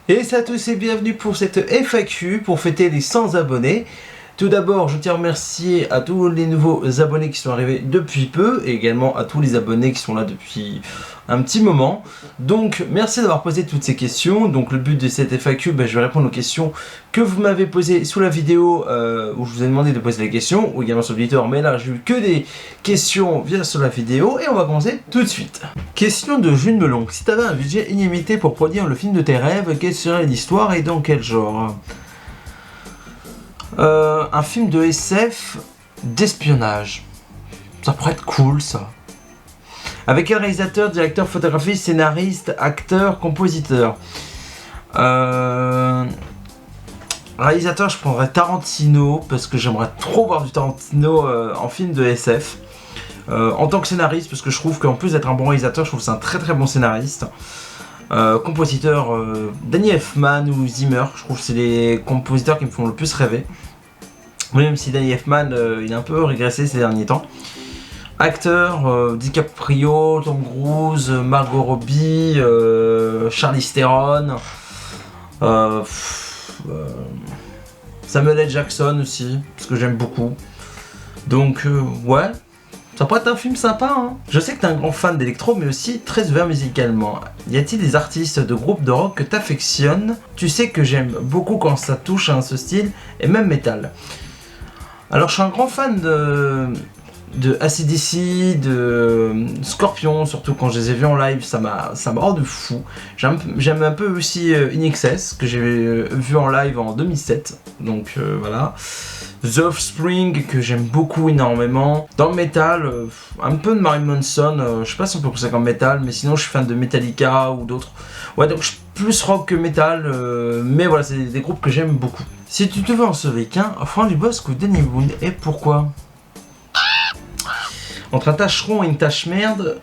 Et salut à tous et bienvenue pour cette FAQ pour fêter les 100 abonnés. Tout d'abord, je tiens à remercier à tous les nouveaux abonnés qui sont arrivés depuis peu et également à tous les abonnés qui sont là depuis un petit moment. Donc, merci d'avoir posé toutes ces questions. Donc, le but de cette FAQ, je vais répondre aux questions que vous m'avez posées sous la vidéo où je vous ai demandé de poser les questions, ou également sur le Twitter. Mais là, j'ai eu que des questions via sur la vidéo et on va commencer tout de suite. Question de June Melon. Si tu avais un budget illimité pour produire le film de tes rêves, quelle serait l'histoire et dans quel genre? Un film de SF d'espionnage. Ça pourrait être cool, ça. Avec quel réalisateur, directeur, photographiste, scénariste, acteur, compositeur? Réalisateur, je prendrais Tarantino, parce que j'aimerais trop voir du Tarantino en film de SF. En tant que scénariste, parce que je trouve qu'en plus d'être un bon réalisateur, je trouve que c'est un très très bon scénariste. Compositeur, Danny Elfman ou Zimmer, je trouve que c'est les compositeurs qui me font le plus rêver. Même si Danny Elfman, il a un peu régressé ces derniers temps. Acteur, DiCaprio, Tom Cruise, Margot Robbie, Charlize Theron, Samuel L. Jackson aussi, parce que j'aime beaucoup. Donc ouais, ça pourrait être un film sympa, hein. Je sais que t'es un grand fan d'électro, mais aussi très ouvert musicalement. Y a-t-il des artistes de groupes de rock que t'affectionnes? Tu sais que j'aime beaucoup quand ça touche à ce style, et même métal. Alors je suis un grand fan de AC/DC, de Scorpion, surtout quand je les ai vus en live, ça m'a rendu fou. J'aime un peu aussi INXS, que j'ai vu en live en 2007, donc voilà. The Offspring, que j'aime beaucoup énormément. Dans le métal, un peu de Marilyn Manson, je sais pas si on peut considérer comme métal, mais sinon je suis fan de Metallica ou d'autres. Ouais, donc je suis plus rock que métal, mais voilà, c'est des groupes que j'aime beaucoup. Si tu te veux en sauver qu'un, Franck Dubosc ou Danny Boone, et pourquoi? Entre un tâcheron et une tâche merde,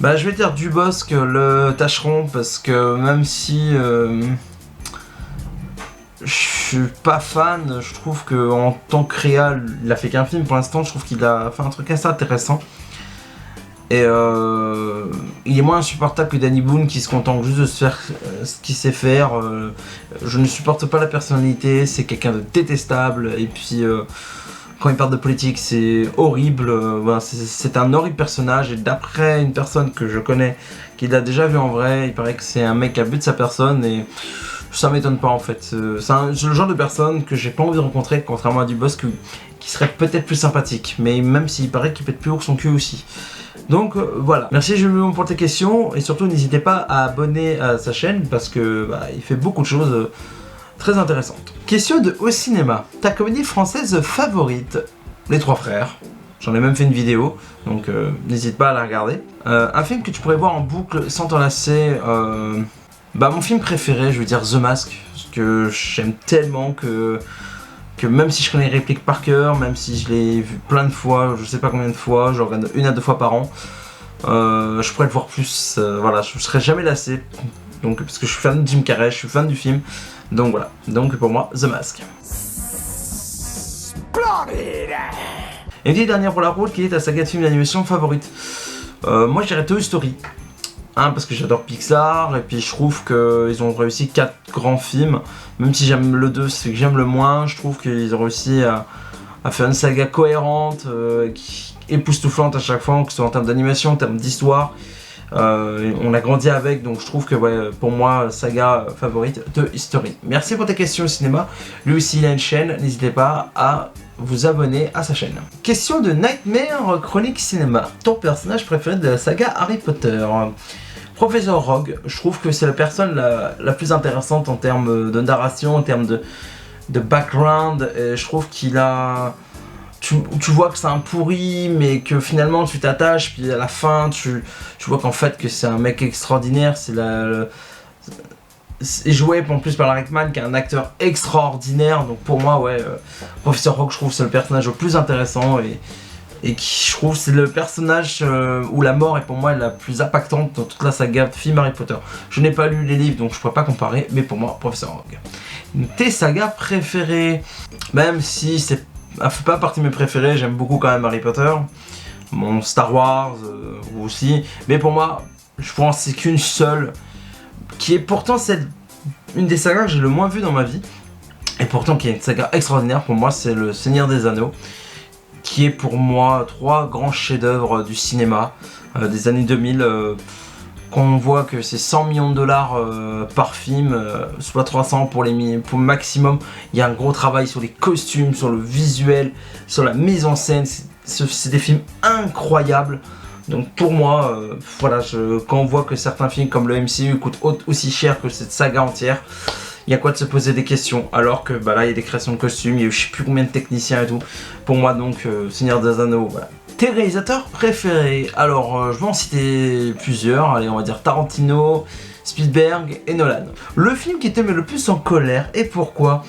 je vais dire Dubosc, le tâcheron, parce que même si je suis pas fan, je trouve que en tant que réal, il a fait qu'un film pour l'instant, je trouve qu'il a fait un truc assez intéressant. Et il est moins insupportable que Danny Boone qui se contente juste de se faire ce qu'il sait faire. Je ne supporte pas la personnalité, c'est quelqu'un de détestable. Et puis quand il parle de politique, c'est horrible. Voilà, c'est un horrible personnage. Et d'après une personne que je connais, qui l'a déjà vu en vrai, il paraît que c'est un mec à but de sa personne. Et ça m'étonne pas en fait. C'est le genre de personne que j'ai pas envie de rencontrer, contrairement à Dubosc qui serait peut-être plus sympathique. Mais même s'il paraît qu'il pète plus haut que son cul aussi. Donc voilà, merci Julien pour tes questions et surtout n'hésitez pas à abonner à sa chaîne parce que il fait beaucoup de choses très intéressantes. Question de Au Cinéma, ta comédie française favorite? Les Trois Frères, j'en ai même fait une vidéo, donc n'hésite pas à la regarder. Un film que tu pourrais voir en boucle sans t'en lasser, mon film préféré, je veux dire The Mask, parce que j'aime tellement que même si je connais les répliques par cœur, même si je l'ai vu plein de fois, je sais pas combien de fois, je regarde 1 à 2 fois par an, je pourrais le voir plus, voilà, je serai jamais lassé, donc, parce que je suis fan de Jim Carrey, je suis fan du film, donc voilà, donc pour moi, The Mask. Et une petite dernière pour la route, quelle est ta saga de film d'animation favorite? Moi je dirais Toy Story. Parce que j'adore Pixar et puis je trouve qu'ils ont réussi 4 grands films, même si j'aime le 2, c'est que j'aime le moins. Je trouve qu'ils ont réussi à faire une saga cohérente, époustouflante à chaque fois, que ce soit en termes d'animation, en termes d'histoire. On a grandi avec, donc je trouve que pour moi, saga favorite de History. Merci pour tes questions au cinéma. Lui aussi il a une chaîne, n'hésitez pas à vous abonner à sa chaîne. Question de Nightmare Chronique Cinéma. Ton personnage préféré de la saga Harry Potter? Professeur Rogue, je trouve que c'est la personne la plus intéressante en termes de narration, en termes de background. Et je trouve qu'il a... Tu vois que c'est un pourri, mais que finalement tu t'attaches, puis à la fin tu vois qu'en fait que c'est un mec extraordinaire. C'est joué en plus par Larry Rickman, qui est un acteur extraordinaire. Donc pour moi, Professeur Rogue, je trouve que c'est le personnage le plus intéressant et qui, je trouve, c'est le personnage où la mort est pour moi la plus impactante dans toute la saga de film Harry Potter. Je n'ai pas lu les livres, donc je ne pourrais pas comparer, mais pour moi, Professeur Rogue. Tes sagas préférées, même si c'est fait pas partie de mes préférés, j'aime beaucoup quand même Harry Potter, mon Star Wars aussi, mais pour moi, je pourrais en citer qu'une seule, qui est pourtant une des sagas que j'ai le moins vu dans ma vie, et pourtant qui est une saga extraordinaire pour moi, c'est le Seigneur des Anneaux, qui est pour moi 3 grands chefs-d'œuvre du cinéma des années 2000. Quand on voit que c'est 100 millions de dollars par film, soit 300 pour le maximum, il y a un gros travail sur les costumes, sur le visuel, sur la mise en scène. C'est des films incroyables. Donc pour moi, voilà, quand on voit que certains films comme le MCU coûtent aussi cher que cette saga entière, il y a quoi de se poser des questions. Alors que bah là, il y a des créations de costumes, il y a eu je sais plus combien de techniciens et tout. Pour moi donc, Seigneur des Anneaux, voilà. Tes réalisateurs préférés? Alors, je vais en citer plusieurs. Allez, on va dire Tarantino, Spielberg et Nolan. Le film qui te met le plus en colère et pourquoi?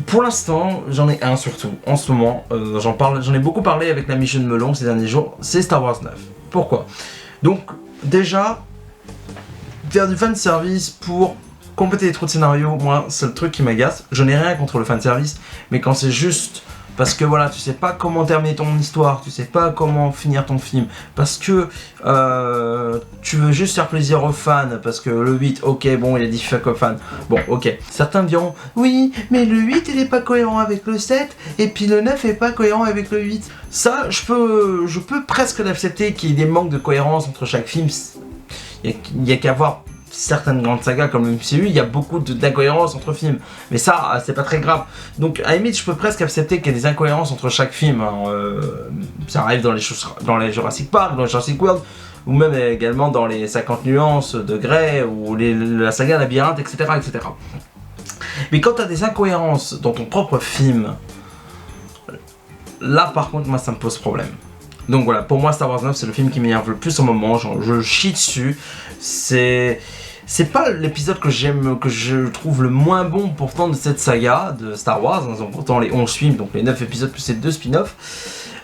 Pour l'instant, j'en ai un surtout. En ce moment, j'en ai beaucoup parlé avec la Mission de Melon ces derniers jours. C'est Star Wars 9. Pourquoi? Donc, déjà, faire du fanservice pour compléter les trous de scénario, moi, c'est le truc qui m'agace. Je n'ai rien contre le fanservice, mais quand c'est juste parce que voilà, tu sais pas comment terminer ton histoire, tu sais pas comment finir ton film, parce que tu veux juste faire plaisir aux fans, parce que le 8, ok, bon, il y a 10 fuck aux fans, bon, ok. Certains diront, oui, mais le 8, il est pas cohérent avec le 7, et puis le 9 est pas cohérent avec le 8. Ça, je peux presque l'accepter qu'il y ait des manques de cohérence entre chaque film. Il y a qu'à voir certaines grandes sagas comme le MCU, il y a beaucoup d'incohérences entre films. Mais ça, c'est pas très grave. Donc, à la limite, je peux presque accepter qu'il y ait des incohérences entre chaque film. Hein. Ça arrive dans les Jurassic Park, dans les Jurassic World, ou même également dans les 50 nuances de Grey, ou la saga Labyrinthe, etc., etc. Mais quand tu as des incohérences dans ton propre film, là, par contre, moi, ça me pose problème. Donc voilà, pour moi Star Wars 9 c'est le film qui m'énerve le plus au moment, je chie dessus. C'est pas l'épisode que j'aime, que je trouve le moins bon pourtant de cette saga de Star Wars, hein, pourtant les 11 films, donc les 9 épisodes plus ces 2 spin-offs.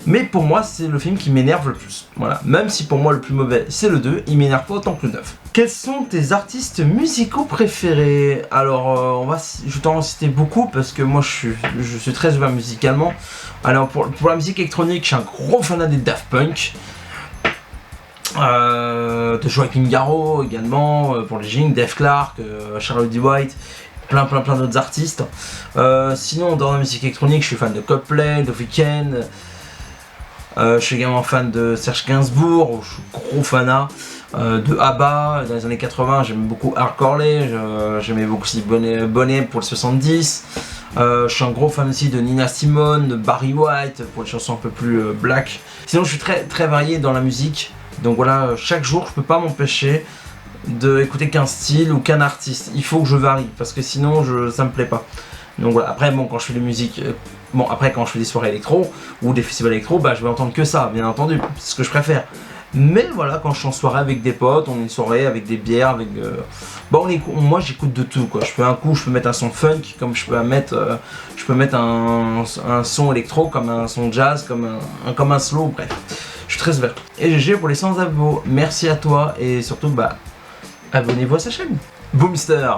Mais pour moi c'est le film qui m'énerve le plus, voilà. Même si pour moi le plus mauvais c'est le 2, il m'énerve pas autant que le 9. Quels sont tes artistes musicaux préférés? Alors je vais t'en citer beaucoup parce que moi je suis très ouvert musicalement. Alors pour la musique électronique, je suis un gros fan des Daft Punk, de Joaquin Garraud également, pour les Jing, Dave Clark, Charlie D. White, plein d'autres artistes. Sinon dans la musique électronique, je suis fan de Coldplay, The Weeknd, je suis également fan de Serge Gainsbourg, je suis gros fanat. De ABBA dans les années 80, j'aimais beaucoup Hardcore Corley, j'aimais beaucoup aussi Bonnet pour le 70. Je suis un gros fan aussi de Nina Simone, de Barry White pour les chansons un peu plus black. Sinon je suis très varié dans la musique, donc voilà, chaque jour je peux pas m'empêcher d'écouter qu'un style ou qu'un artiste. Il faut que je varie parce que sinon ça me plaît pas. Donc voilà, après bon, quand je fais des musiques, quand je fais des soirées électro ou des festivals électro, bah je vais entendre que ça, bien entendu, c'est ce que je préfère. Mais voilà, quand je suis en soirée avec des potes, on est une soirée avec des bières, avec moi j'écoute de tout quoi. Je peux mettre un son funk, comme je peux mettre un son électro, comme un son jazz, comme un slow, bref. Je suis très ouvert. Et GG pour les 100 abos, merci à toi et surtout abonnez-vous à sa chaîne. Boomster,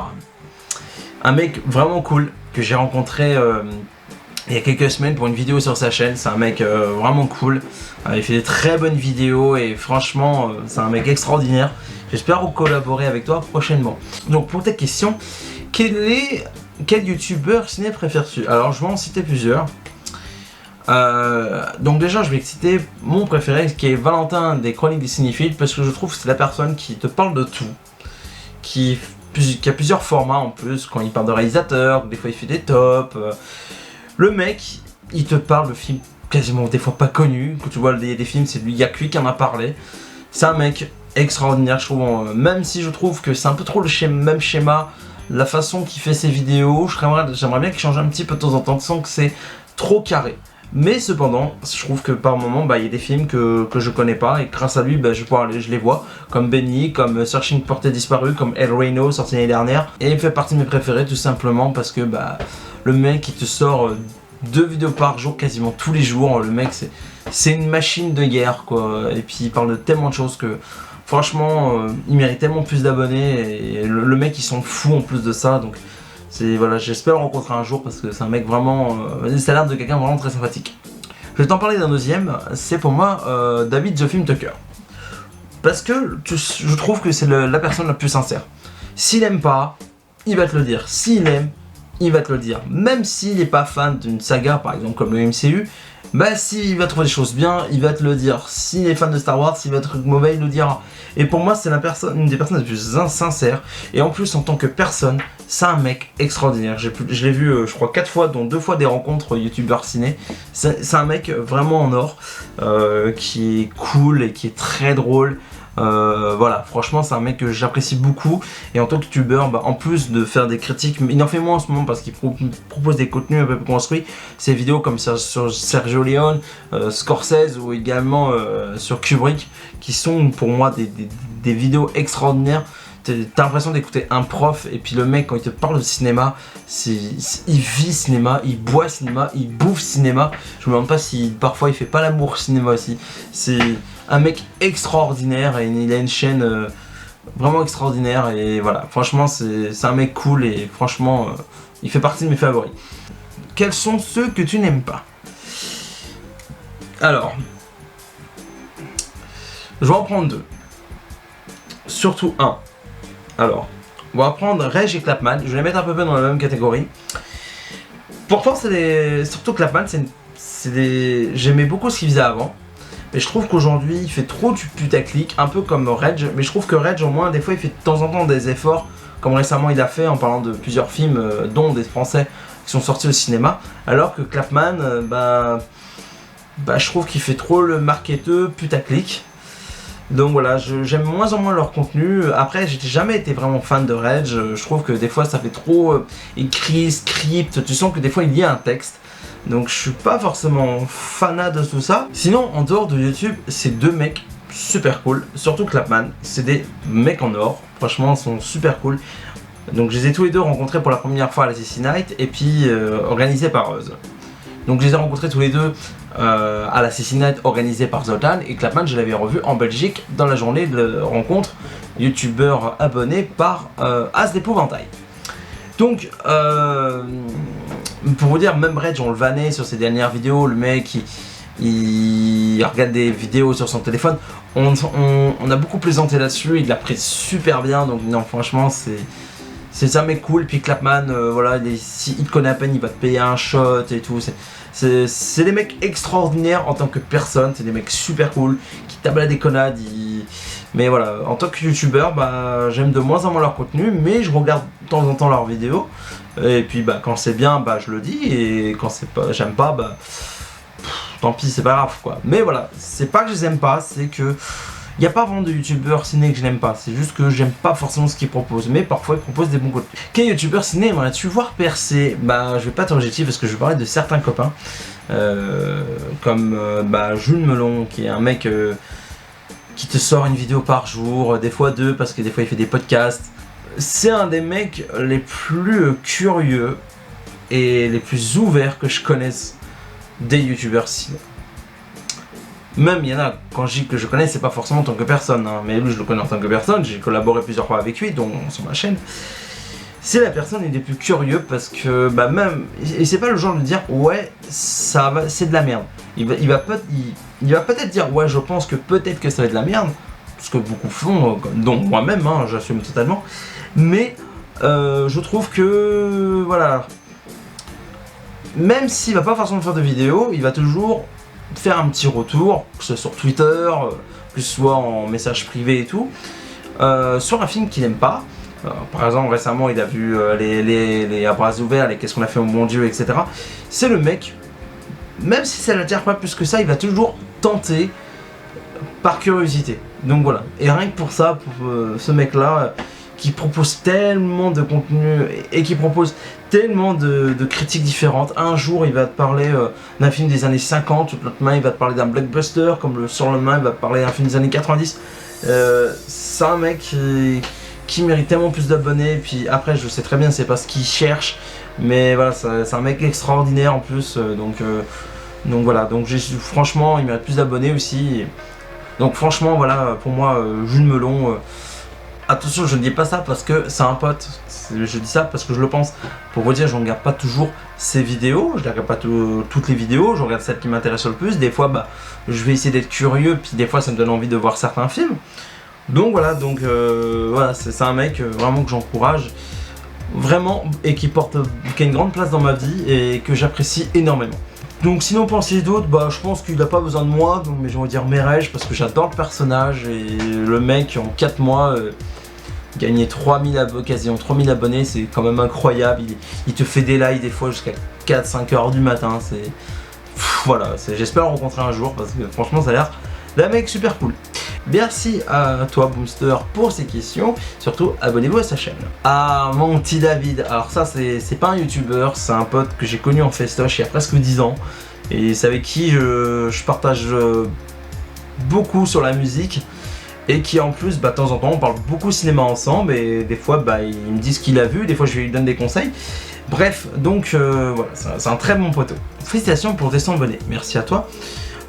un mec vraiment cool que j'ai rencontré il y a quelques semaines pour une vidéo sur sa chaîne. C'est un mec vraiment cool, il fait des très bonnes vidéos et franchement c'est un mec extraordinaire. J'espère collaborer avec toi prochainement. Donc pour tes questions, quel youtubeur ciné préfères-tu? Alors je vais en citer plusieurs. Donc déjà je vais citer mon préféré qui est Valentin des Chroniques des Cinéphiles, parce que je trouve que c'est la personne qui te parle de tout, qui a plusieurs formats en plus, quand il parle de réalisateur, des fois il fait des tops. Le mec, il te parle de films quasiment des fois pas connus. Quand tu vois des films, c'est lui, il y a que lui qui en a parlé. C'est un mec extraordinaire, je trouve. Même si je trouve que c'est un peu trop le même schéma, la façon qu'il fait ses vidéos, j'aimerais bien qu'il change un petit peu de temps en temps, sans que c'est trop carré. Mais cependant, je trouve que par moment, il y a des films que je connais pas et grâce à lui, je les vois. Comme Benny, comme Searching for the Disparu, comme El Reino, sorti l'année dernière. Et il fait partie de mes préférés tout simplement parce que le mec il te sort 2 vidéos par jour quasiment tous les jours. Le mec c'est une machine de guerre quoi. Et puis il parle de tellement de choses que franchement il mérite tellement plus d'abonnés. Et le mec il s'en fout en plus de ça. Donc voilà, j'espère le rencontrer un jour parce que c'est un mec vraiment, ça a l'air de quelqu'un vraiment très sympathique. Je vais t'en parler d'un deuxième, c'est pour moi David The Film Tucker. Parce que je trouve que c'est la personne la plus sincère. S'il aime pas, il va te le dire. S'il aime, il va te le dire. Même s'il n'est pas fan d'une saga, par exemple comme le MCU, bah s'il va trouver des choses bien, il va te le dire. S'il est fan de Star Wars, s'il va être mauvais, il le dira. Et pour moi, c'est une des personnes les plus sincères. Et en plus, en tant que personne, c'est un mec extraordinaire. Je l'ai vu, je crois, 4 fois, dont 2 fois des rencontres youtubeurs ciné. C'est un mec vraiment en or, qui est cool et qui est très drôle. Voilà, franchement c'est un mec que j'apprécie beaucoup, et en tant que youtubeur, bah, en plus de faire des critiques, mais il en fait moins en ce moment parce qu'il propose des contenus un peu plus construits, ces vidéos comme sur Sergio Leone, Scorsese ou également sur Kubrick, qui sont pour moi des vidéos extraordinaires. T'as l'impression d'écouter un prof, et puis le mec quand il te parle de cinéma, il vit cinéma, il boit cinéma, il bouffe cinéma. Je me demande pas si parfois il fait pas l'amour cinéma aussi. C'est un mec extraordinaire, et il a une chaîne vraiment extraordinaire, et voilà, franchement c'est un mec cool, et franchement il fait partie de mes favoris. Quels sont ceux que tu n'aimes pas? Alors, je vais en prendre 2. Surtout un. Alors, on va prendre Reg et Clapman, je vais les mettre un peu dans la même catégorie. Pourtant, surtout Clapman, j'aimais beaucoup ce qu'il faisait avant. Mais je trouve qu'aujourd'hui, il fait trop du putaclic, un peu comme Reg. Mais je trouve que Reg, au moins, des fois, il fait de temps en temps des efforts, comme récemment il a fait en parlant de plusieurs films, dont des Français qui sont sortis au cinéma. Alors que Clapman, je trouve qu'il fait trop le marketeux putaclic. Donc voilà, j'aime moins en moins leur contenu. Après, j'ai jamais été vraiment fan de Reg. Je trouve que des fois ça fait trop écrit, script. Tu sens que des fois il y a un texte. Donc je suis pas forcément fanat de tout ça. Sinon, en dehors de YouTube, c'est 2 mecs super cool. Surtout Clapman, c'est des mecs en or. Franchement, ils sont super cool. Donc je les ai tous les 2 rencontrés pour la première fois à la CC Night, et puis organisés par Euz. Donc je les ai rencontrés tous les 2 à la CC Night organisée par Zoltan, et Clapman je l'avais revu en Belgique dans la journée de rencontre youtubeur abonné par As d'Épouvantail. Donc pour vous dire, même Reg on le vannait sur ses dernières vidéos, le mec il regarde des vidéos sur son téléphone, on a beaucoup plaisanté là-dessus, il l'a pris super bien, donc non franchement c'est un mec cool. Puis Clapman, voilà, s'il te connaît à peine, il va te payer un shot et tout. C'est des mecs extraordinaires en tant que personne, c'est des mecs super cool, qui tapent la déconnade. Mais voilà, en tant que youtubeur, bah, j'aime de moins en moins leur contenu, mais je regarde de temps en temps leurs vidéos. Et puis bah, quand c'est bien, bah, je le dis, et quand j'aime pas, bah, tant pis, c'est pas grave quoi. Mais voilà, c'est pas que je les aime pas, c'est que il n'y a pas vraiment de youtubeur ciné que je n'aime pas, c'est juste que j'aime pas forcément ce qu'ils proposent, mais parfois ils proposent des bons contenus. Quel youtubeur ciné aimerais-tu voir percer? Bah je vais pas être objectif parce que je vais parler de certains copains, comme Jules Melon, qui est un mec qui te sort une vidéo par jour, des fois 2 parce que des fois il fait des podcasts. C'est un des mecs les plus curieux et les plus ouverts que je connaisse des youtubeurs ciné. Même il y en a, quand je dis que je connais, c'est pas forcément en tant que personne, hein, mais lui je le connais en tant que personne, j'ai collaboré plusieurs fois avec lui, dont sur ma chaîne. C'est la personne les plus curieux parce que, bah même, et c'est pas le genre de dire ouais, ça va, c'est de la merde. Il va peut-être dire ouais, je pense que peut-être que ça va être de la merde, ce que beaucoup font, dont moi-même, hein, j'assume totalement. Mais je trouve que, voilà, même s'il va pas forcément faire de vidéos, il va toujours faire un petit retour, que ce soit sur Twitter, que ce soit en message privé et tout, sur un film qu'il n'aime pas. Par exemple, récemment, il a vu les À bras ouverts, les Qu'est-ce qu'on a fait au bon Dieu, etc. C'est le mec, même si ça ne l'attire pas plus que ça, il va toujours tenter par curiosité. Donc voilà, et rien que pour ça, pour ce mec-là, qui propose tellement de contenu et qui propose tellement de critiques différentes. Un jour il va te parler d'un film des années 50, l'autre main il va te parler d'un blockbuster, comme le surlendemain il va te parler d'un film des années 90. C'est un mec qui mérite tellement plus d'abonnés, puis après je sais très bien c'est pas ce qu'il cherche, mais voilà, c'est un mec extraordinaire en plus, donc voilà, donc franchement il mérite plus d'abonnés aussi, donc franchement voilà, pour moi Jules Melon, attention, je ne dis pas ça parce que c'est un pote, je dis ça parce que je le pense. Pour vous dire, je ne regarde pas toujours ses vidéos, je ne regarde pas toutes les vidéos, je regarde celles qui m'intéressent le plus. Des fois, bah, je vais essayer d'être curieux, puis des fois, ça me donne envie de voir certains films. Donc voilà, voilà, c'est un mec vraiment que j'encourage, vraiment, et qui a une grande place dans ma vie et que j'apprécie énormément. Donc sinon pour les d'autres, bah je pense qu'il n'a pas besoin de moi, donc mais j'ai envie de dire Merej parce que j'adore le personnage et le mec en 4 mois gagner 3000 quasiment 3000 abonnés, c'est quand même incroyable. Il te fait des lives des fois jusqu'à 4-5 heures du matin, c'est voilà, j'espère le rencontrer un jour parce que franchement ça a l'air d'un mec super cool. Merci à toi Boomster pour ces questions, surtout abonnez-vous à sa chaîne. Ah mon petit David, alors ça c'est pas un youtubeur, c'est un pote que j'ai connu en festoche il y a presque 10 ans et c'est avec qui je partage beaucoup sur la musique et qui en plus bah, de temps en temps on parle beaucoup cinéma ensemble et des fois bah, il me dit ce qu'il a vu, des fois je lui donne des conseils. Bref, donc voilà, c'est un très bon poteau. Félicitations pour tes 100 abonnés, merci à toi.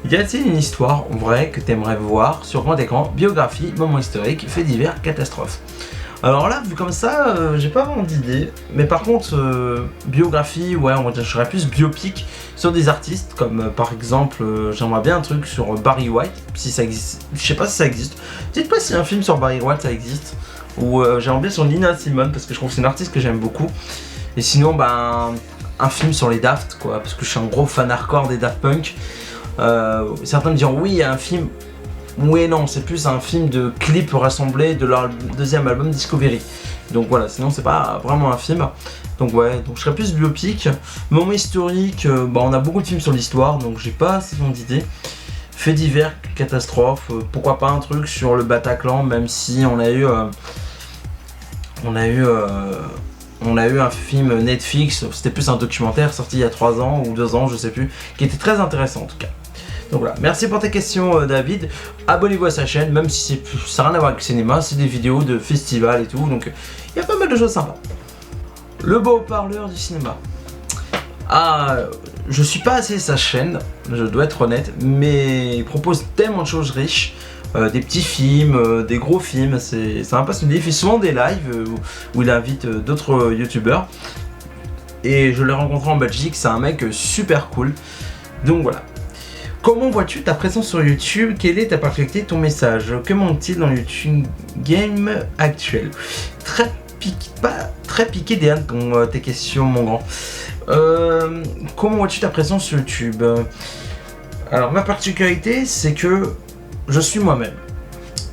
Y a-t-il une histoire vraie que t'aimerais voir sur grand écran? Biographie, moment historique, fait divers, catastrophe. Alors là, vu comme ça, j'ai pas vraiment d'idée. Mais par contre, biographie, ouais, on va dire, je serais plus biopic sur des artistes. Comme par exemple, j'aimerais bien un truc sur Barry White, si ça existe. Je sais pas si ça existe. Dites-moi si un film sur Barry White ça existe. Ou j'aimerais bien sur Nina Simone, parce que je trouve que c'est une artiste que j'aime beaucoup. Et sinon, ben, un film sur les Daft, quoi, parce que je suis un gros fan hardcore des Daft Punk. Certains me diront oui, il y a un film. Oui, non, c'est plus un film de clips rassemblés de leur deuxième album Discovery. Donc voilà, sinon c'est pas vraiment un film. Donc ouais, donc je serais plus biopic. Moment historique, bah, on a beaucoup de films sur l'histoire, donc j'ai pas assez d'idées. Fait divers, catastrophe, pourquoi pas un truc sur le Bataclan, même si on a eu un film Netflix, c'était plus un documentaire sorti il y a 3 ans ou 2 ans, je sais plus, qui était très intéressant en tout cas. Donc voilà, merci pour tes questions David, abonnez-vous à sa chaîne, même si ça n'a rien à voir avec le cinéma, c'est des vidéos de festivals et tout, donc il y a pas mal de choses sympas. Le beau parleur du cinéma. Ah, je suis pas assez sa chaîne, je dois être honnête, mais il propose tellement de choses riches. Des petits films, des gros films, c'est un passionné. Il fait souvent des lives où il invite d'autres youtubeurs. Et je l'ai rencontré en Belgique, c'est un mec super cool. Donc voilà. Comment vois-tu ta présence sur YouTube? Quelle est ta particularité, ton message? Que manque-t-il dans le YouTube game actuel? Très piqué des hannes pour tes questions, mon grand. Comment vois-tu ta présence sur YouTube? Alors ma particularité, c'est que je suis moi-même.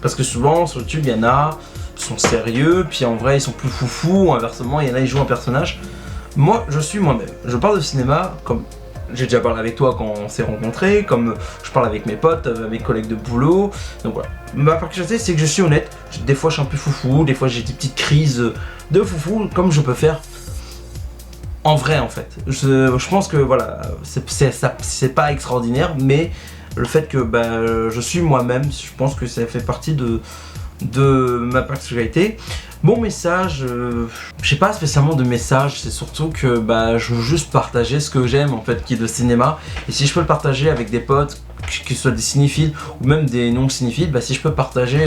Parce que souvent sur YouTube, il y en a qui sont sérieux, puis en vrai ils sont plus foufous, ou inversement, il y en a qui jouent un personnage. Moi, je suis moi-même. Je parle de cinéma comme j'ai déjà parlé avec toi quand on s'est rencontrés, comme je parle avec mes potes, mes collègues de boulot. Donc voilà. Ma particularité, c'est que je suis honnête. Des fois, je suis un peu foufou, des fois, j'ai des petites crises de foufou, comme je peux faire en vrai, en fait. Je pense que voilà, c'est pas extraordinaire, mais le fait que bah, je suis moi-même, je pense que ça fait partie de ma particularité. Mon message, j'ai pas spécialement de message, c'est surtout que bah, je veux juste partager ce que j'aime en fait, qui est le cinéma. Et si je peux le partager avec des potes, que ce soit des cinéphiles ou même des non-cinéphiles, bah, si je peux partager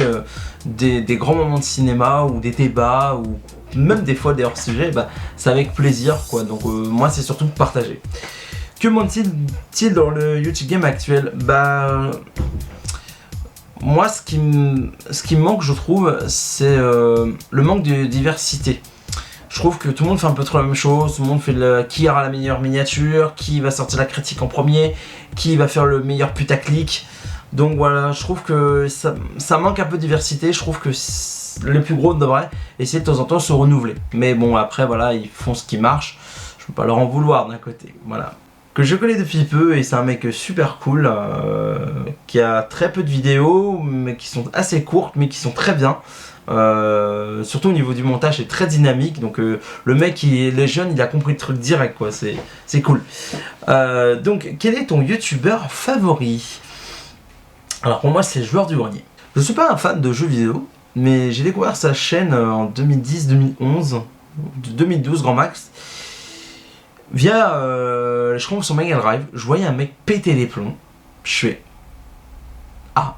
des grands moments de cinéma ou des débats ou même des fois des hors-sujets, bah, c'est avec plaisir quoi. Donc moi c'est surtout partager. Que manque-t-il dans le YouTube game actuel? Bah, moi, ce qui me manque, je trouve, c'est le manque de diversité. Je trouve que tout le monde fait un peu trop la même chose, tout le monde fait qui aura la meilleure miniature, qui va sortir la critique en premier, qui va faire le meilleur putaclic. Donc voilà, je trouve que ça manque un peu de diversité, je trouve que les plus gros devraient essayer de temps en temps de se renouveler. Mais bon, après, voilà, ils font ce qui marche, je peux pas leur en vouloir d'un côté, voilà. Que je connais depuis peu et c'est un mec super cool qui a très peu de vidéos mais qui sont assez courtes mais qui sont très bien. Surtout au niveau du montage, c'est très dynamique. Donc le mec, il est jeune, il a compris le truc direct quoi, c'est cool. Donc quel est ton youtubeur favori? Alors pour moi c'est Joueur du Grenier. Je suis pas un fan de jeux vidéo mais j'ai découvert sa chaîne en 2010, 2011, 2012 grand max. Via, je crois que sur Mega Drive, je voyais un mec péter les plombs. Je fais ah.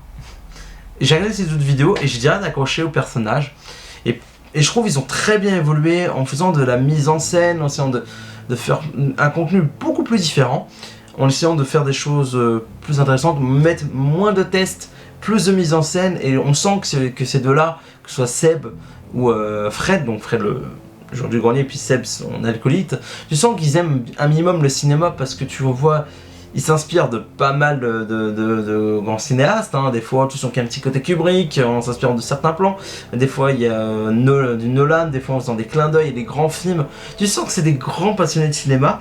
J'ai regardé ses autres vidéos et j'ai direct accroché au personnage. Et je trouve qu'ils ont très bien évolué en faisant de la mise en scène, en essayant de faire un contenu beaucoup plus différent, en essayant de faire des choses plus intéressantes, mettre moins de tests, plus de mise en scène, et on sent que ces deux-là, que ce soit Seb ou Fred, donc Fred le joueur du grenier, puis Seb son acolyte, tu sens qu'ils aiment un minimum le cinéma parce que tu vois, ils s'inspirent de pas mal de grands cinéastes, hein. Des fois tu sens qu'il y a un petit côté Kubrick en s'inspirant de certains plans, des fois il y a du Nolan, des fois en faisant des clins d'œil et des grands films, tu sens que c'est des grands passionnés de cinéma.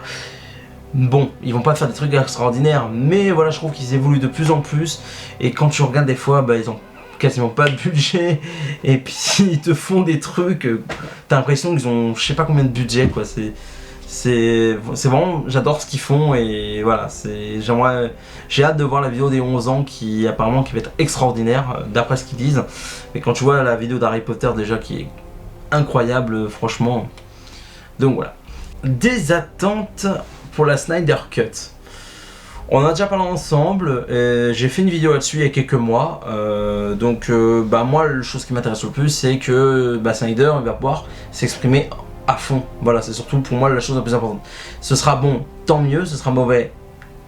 Bon, ils vont pas faire des trucs extraordinaires, mais voilà, je trouve qu'ils évoluent de plus en plus, et quand tu regardes des fois, bah, ils ont quasiment pas de budget, et puis ils te font des trucs, t'as l'impression qu'ils ont je sais pas combien de budget, quoi. C'est vraiment, j'adore ce qu'ils font, et voilà, j'ai hâte de voir la vidéo des 11 ans qui apparemment qui va être extraordinaire, d'après ce qu'ils disent. Mais quand tu vois la vidéo d'Harry Potter déjà qui est incroyable, franchement. Donc voilà. Des attentes pour la Snyder Cut. On en a déjà parlé ensemble, j'ai fait une vidéo là-dessus il y a quelques mois, bah moi la chose qui m'intéresse le plus c'est que Snyder il va pouvoir s'exprimer à fond, voilà, c'est surtout pour moi la chose la plus importante. Ce sera bon, tant mieux, ce sera mauvais,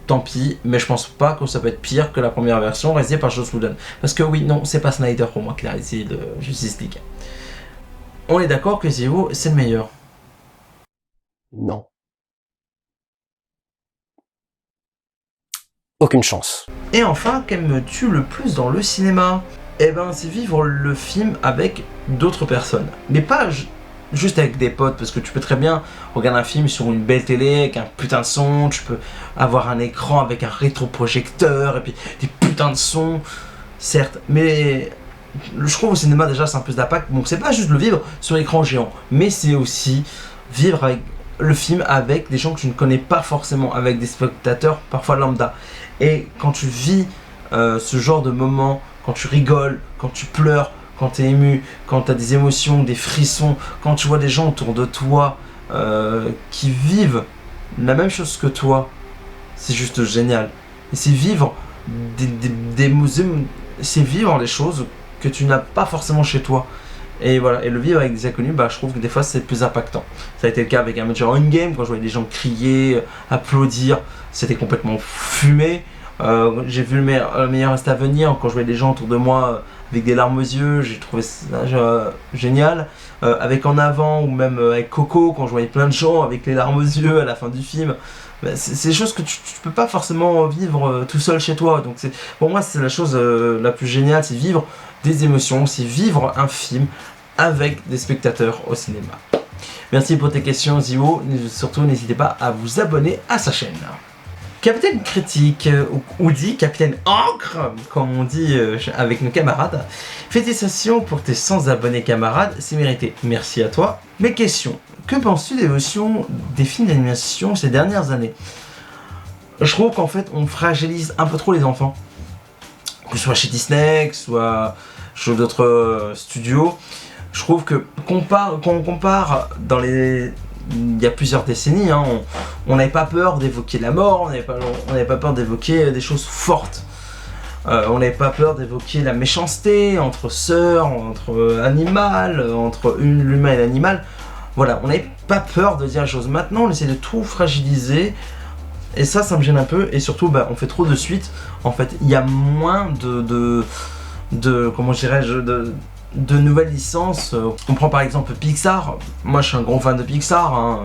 tant pis, mais je pense pas que ça peut être pire que la première version réalisée par Joss Whedon. Parce que oui, non, c'est pas Snyder pour moi qui a réalisé de Justice League. On est d'accord que Zero c'est le meilleur? Non. Aucune chance. Et enfin, qu'aimes-tu le plus dans le cinéma? Eh ben, c'est vivre le film avec d'autres personnes. Mais pas juste avec des potes, parce que tu peux très bien regarder un film sur une belle télé, avec un putain de son, tu peux avoir un écran avec un rétroprojecteur, et puis des putains de sons, certes, mais je trouve au cinéma déjà c'est un peu d'impact. Bon, c'est pas juste le vivre sur écran géant, mais c'est aussi vivre avec le film avec des gens que tu ne connais pas forcément, avec des spectateurs parfois lambda. Et quand tu vis ce genre de moment, quand tu rigoles, quand tu pleures, quand tu es ému, quand tu as des émotions, des frissons, quand tu vois des gens autour de toi qui vivent la même chose que toi, c'est juste génial. Et c'est vivre c'est vivre les choses que tu n'as pas forcément chez toi. Et voilà, et le vivre avec des inconnus, je trouve que des fois c'est plus impactant. Ça a été le cas avec Avengers Endgame, quand je voyais des gens crier, applaudir, c'était complètement fumé. J'ai vu le meilleur reste à venir, quand je voyais des gens autour de moi avec des larmes aux yeux, j'ai trouvé ça génial. Avec En Avant, ou même avec Coco, quand je voyais plein de gens avec les larmes aux yeux à la fin du film. C'est des choses que tu peux pas forcément vivre tout seul chez toi. Donc pour moi c'est la chose la plus géniale, c'est vivre des émotions, c'est vivre un film avec des spectateurs au cinéma. Merci pour tes questions Zio, surtout n'hésitez pas à vous abonner à sa chaîne. Capitaine Critique, ou dit Capitaine Encre, comme on dit avec nos camarades. Félicitations pour tes 100 abonnés camarades, c'est mérité, merci à toi. Mes questions, que penses-tu de l'évolution des films d'animation ces dernières années? Je trouve qu'en fait on fragilise un peu trop les enfants, que ce soit chez Disney, que ce soit chez d'autres studios. Je trouve que quand on compare dans les... il y a plusieurs décennies, hein, on n'avait pas peur d'évoquer la mort, on n'avait pas peur d'évoquer des choses fortes. On n'avait pas peur d'évoquer la méchanceté entre sœurs, entre animal, entre l'humain et l'animal. Voilà, on n'avait pas peur de dire les choses. Maintenant, on essaie de tout fragiliser. Et ça me gêne un peu. Et surtout, on fait trop de suites. En fait, il y a moins comment dirais-je, de nouvelles licences. On prend par exemple Pixar. Moi je suis un gros fan de Pixar, hein,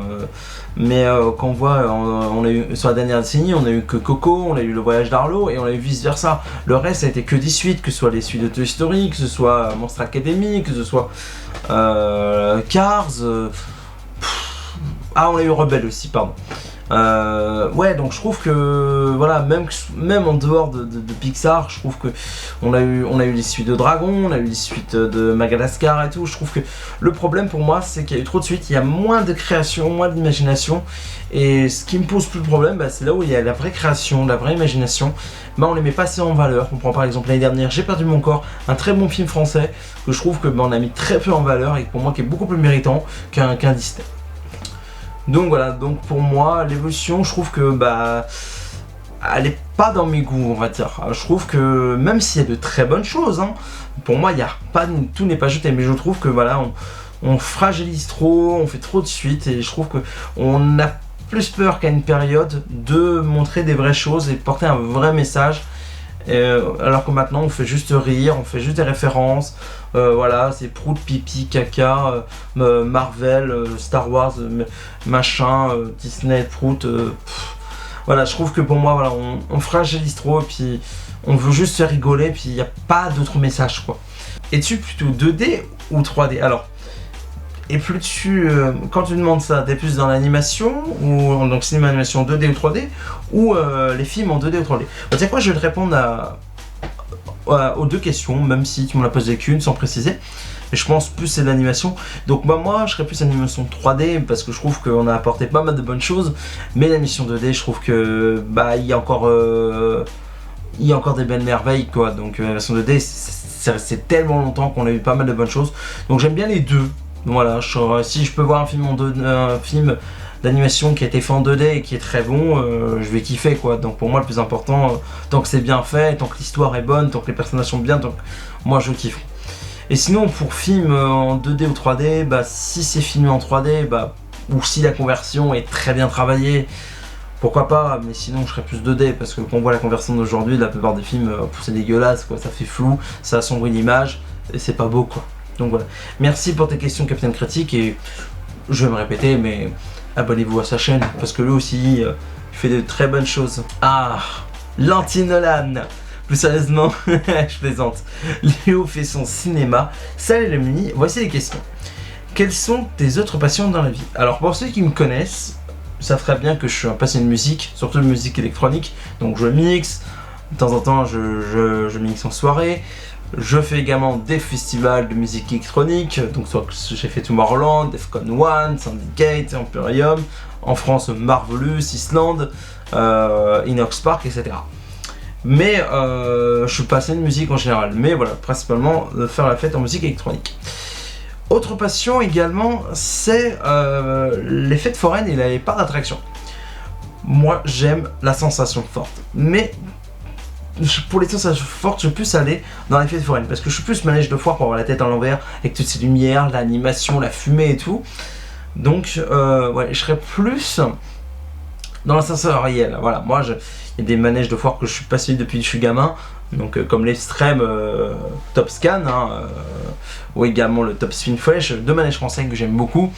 mais quand on voit, on a eu, sur la dernière décennie, on a eu que Coco, on a eu Le Voyage d'Arlo, et on a eu vice versa. Le reste ça a été que des suites, que ce soit les suites de Toy Story, que ce soit Monster Academy, que ce soit Cars. On a eu Rebelle aussi, pardon. Ouais, donc je trouve que voilà, même en dehors de Pixar, je trouve que on a eu les suites de Dragon, on a eu les suites de Madagascar et tout. Je trouve que le problème pour moi c'est qu'il y a eu trop de suites, il y a moins de création, moins d'imagination, et ce qui me pose plus de problème, c'est là où il y a la vraie création, la vraie imagination, on les met pas assez en valeur. On prend par exemple l'année dernière J'ai perdu mon corps, un très bon film français que je trouve que on a mis très peu en valeur et pour moi qui est beaucoup plus méritant qu'un Disney. Donc voilà, donc pour moi l'évolution, je trouve que elle est pas dans mes goûts, on va dire. Je trouve que même s'il y a de très bonnes choses, hein, pour moi, tout n'est pas jeté, mais je trouve que voilà, on fragilise trop, on fait trop de suite, et je trouve que on a plus peur qu'à une période de montrer des vraies choses et de porter un vrai message. Alors que maintenant on fait juste rire, on fait juste des références, voilà, c'est prout, pipi, caca, Marvel, Star Wars, machin, Disney, prout, voilà, je trouve que pour moi, voilà, on fragilise trop et puis on veut juste se rigoler, puis il n'y a pas d'autre message, quoi. Es-tu plutôt 2D ou 3D? Alors, et plus quand tu demandes ça, t'es plus dans l'animation, ou donc cinéma animation 2D ou 3D, ou les films en 2D ou 3D? Tu sais quoi, je vais te répondre aux deux questions, même si tu m'en as posé qu'une sans préciser. Mais je pense plus c'est l'animation. Donc moi je serais plus animation 3D parce que je trouve qu'on a apporté pas mal de bonnes choses. Mais l'animation 2D, je trouve que il y a encore des belles merveilles, quoi. Donc l'animation 2D, c'est tellement longtemps qu'on a eu pas mal de bonnes choses. Donc j'aime bien les deux. Voilà, si je peux voir un film d'animation qui a été fait en 2D et qui est très bon, je vais kiffer, quoi. Donc pour moi le plus important, tant que c'est bien fait, tant que l'histoire est bonne, tant que les personnages sont bien, tant que moi je kiffe. Et sinon pour film en 2D ou 3D, si c'est filmé en 3D, ou si la conversion est très bien travaillée, pourquoi pas, mais sinon je serais plus 2D parce que quand on voit la conversion d'aujourd'hui, la plupart des films, c'est dégueulasse, quoi. Ça fait flou, ça assombrit l'image et c'est pas beau, quoi. Donc voilà, merci pour tes questions, Capitaine Critique, et je vais me répéter, mais abonnez-vous à sa chaîne parce que lui aussi il fait de très bonnes choses. Ah, l'anti-Nolan. Plus sérieusement, je plaisante. Léo fait son cinéma. Salut les mini, voici les questions. Quelles sont tes autres passions dans la vie? Alors pour ceux qui me connaissent, ça ferait bien que je suis un passionné de musique, surtout de musique électronique. Donc je mixe, de temps en temps je mixe en soirée. Je fais également des festivals de musique électronique, donc soit j'ai fait Tomorrowland, Defcon 1, Syndicate, Empyreum, en France Marvelous, Island, Inox Park, etc. Mais je suis passionné de musique en général, mais voilà, principalement de faire la fête en musique électronique. Autre passion également, c'est les fêtes foraines et les parcs d'attraction. Moi j'aime la sensation forte, mais pour les sensations fortes, je peux plus aller dans les fêtes foraines parce que je suis plus manège de foire pour avoir la tête à l'envers avec toutes ces lumières, l'animation, la fumée et tout. Donc, ouais, je serais plus dans la sensorielle. Voilà, moi, il y a des manèges de foire que je suis passionné depuis que je suis gamin. Donc, comme l'extrême Top Scan, ou également le Top Spin Fresh, deux manèges français que j'aime beaucoup.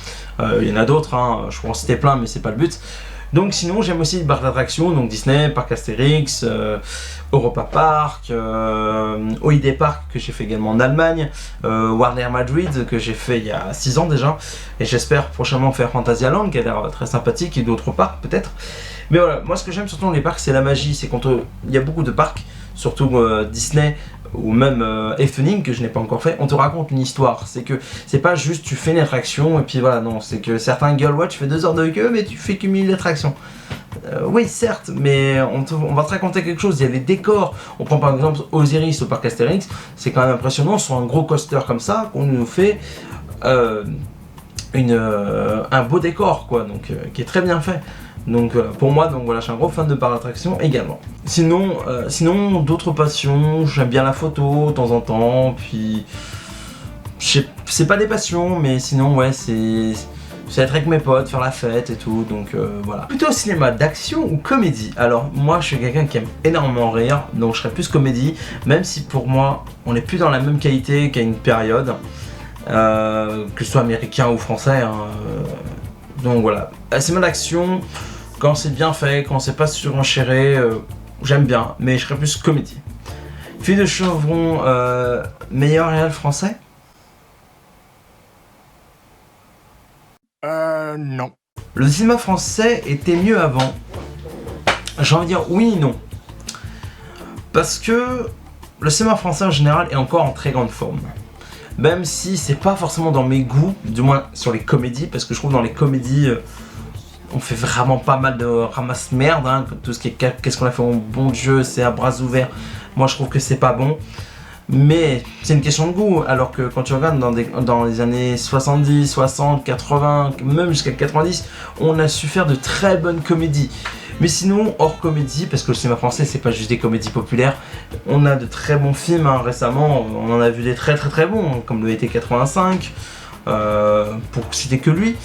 Il y en a d'autres, je pourrais en citer plein, mais c'est pas le but. Donc sinon j'aime aussi les parcs d'attractions, donc Disney, Parc Astérix, Europa Park, Holiday Park que j'ai fait également en Allemagne, Warner Madrid que j'ai fait il y a 6 ans déjà, et j'espère prochainement faire Fantasyland qui a l'air très sympathique, et d'autres parcs peut-être. Mais voilà, moi ce que j'aime surtout dans les parcs c'est la magie, c'est quand il y a beaucoup de parcs, surtout Disney ou même Efteling que je n'ai pas encore fait, on te raconte une histoire. C'est que c'est pas juste tu fais une attraction et puis voilà, non, c'est que certains Girl Watch, tu fais 2 heures de queue mais tu fais que 1000 attractions. Oui certes, mais on va te raconter quelque chose, il y a les décors. On prend par exemple Osiris au parc Astérix, c'est quand même impressionnant sur un gros coaster comme ça qu'on nous fait un beau décor, quoi, donc qui est très bien fait. Donc pour moi, donc voilà, je suis un gros fan de parcs d'attraction également. Sinon d'autres passions, j'aime bien la photo de temps en temps, puis c'est pas des passions, mais sinon ouais, c'est être avec mes potes, faire la fête et tout, donc voilà. Plutôt cinéma d'action ou comédie? Alors moi je suis quelqu'un qui aime énormément rire, donc je serais plus comédie, même si pour moi on n'est plus dans la même qualité qu'à une période, que ce soit américain ou français, donc voilà. Cinéma d'action, quand c'est bien fait, quand c'est pas surenchéré, j'aime bien, mais je serais plus comédie. Fille de Chevron, meilleur réal français? Non. Le cinéma français était mieux avant. J'ai envie de dire oui et non. Parce que le cinéma français en général est encore en très grande forme. Même si c'est pas forcément dans mes goûts, du moins sur les comédies, parce que je trouve dans les comédies, on fait vraiment pas mal de ramasse-merde, tout ce qui est qu'est-ce qu'on a fait, mon bon Dieu, c'est à bras ouverts. Moi je trouve que c'est pas bon. Mais c'est une question de goût, alors que quand tu regardes dans les années 70, 60, 80, même jusqu'à 90, on a su faire de très bonnes comédies. Mais sinon, hors comédie, parce que le cinéma français c'est pas juste des comédies populaires, on a de très bons films récemment, on en a vu des très très très bons, comme le été 85, pour citer que lui.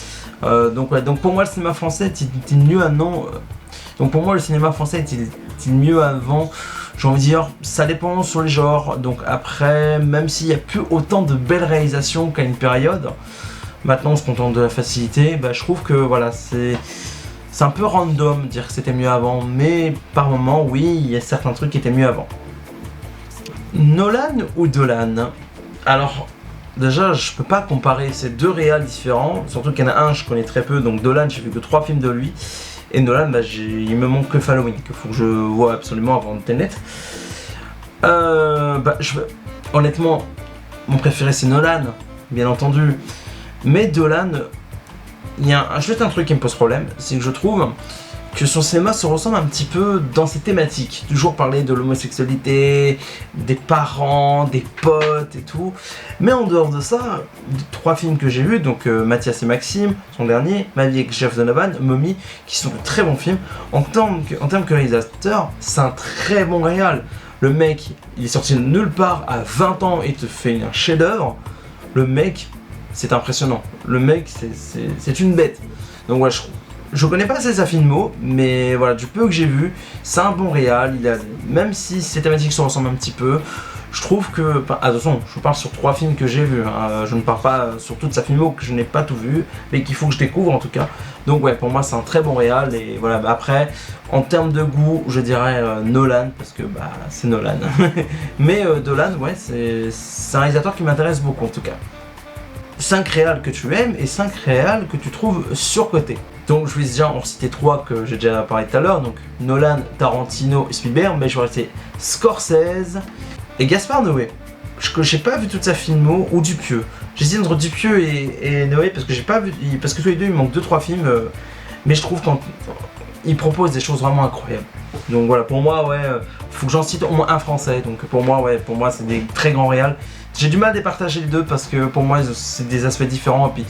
Donc pour moi le cinéma français était mieux avant. Donc pour moi le cinéma français était mieux avant. J'ai envie de dire, ça dépend sur les genres. Donc après, même s'il n'y a plus autant de belles réalisations qu'à une période, maintenant on se contente de la facilité. Bah, je trouve que voilà, c'est un peu random de dire que c'était mieux avant, mais par moment, oui, il y a certains trucs qui étaient mieux avant. Nolan ou Dolan? Alors, déjà, je peux pas comparer ces deux réals différents, surtout qu'il y en a un je connais très peu, donc Dolan, j'ai vu que 3 films de lui. Et Nolan, bah, il me manque que Halloween, qu'il faut que je vois absolument avant de Tenet. Honnêtement, mon préféré c'est Nolan, bien entendu. Mais Dolan, il y a juste un truc qui me pose problème, c'est que je trouve que son cinéma se ressemble un petit peu dans ses thématiques. Toujours parler de l'homosexualité, des parents, des potes et tout. Mais en dehors de ça, 3 films que j'ai vus, donc Mathias et Maxime, son dernier, Ma vie avec Jeff Donovan, Mommy, qui sont de très bons films. En termes que réalisateur, c'est un très bon réal. Le mec, il est sorti de nulle part à 20 ans et te fait un chef-d'œuvre. Le mec, c'est impressionnant. Le mec, c'est une bête. Donc voilà, je connais pas assez sa filmo, mais voilà, du peu que j'ai vu, c'est un bon réal. Même si ces thématiques se ressemblent un petit peu, je trouve que... attention, je parle sur 3 films que j'ai vus, hein. Je ne parle pas sur toute sa filmo, que je n'ai pas tout vu, mais qu'il faut que je découvre en tout cas. Donc ouais, pour moi c'est un très bon réal, et voilà, après, en termes de goût, je dirais Nolan, parce que c'est Nolan. Mais Dolan, ouais, c'est un réalisateur qui m'intéresse beaucoup en tout cas. 5 réals que tu aimes et 5 réals que tu trouves surcotés. Donc je vais déjà en citer 3 que j'ai déjà parlé tout à l'heure, donc Nolan, Tarantino et Spielberg, mais je vais rester Scorsese et Gaspard Noé. Je n'ai pas vu toute sa filmo, ou Dupieux. J'hésite entre Dupieux et Noé parce que j'ai pas vu, parce que tous les deux il manque 2-3 films, mais je trouve qu'ils proposent des choses vraiment incroyables. Donc voilà, pour moi, ouais, faut que j'en cite au moins un français, donc pour moi c'est des très grands réals. J'ai du mal à départager les deux parce que pour moi c'est des aspects différents et puis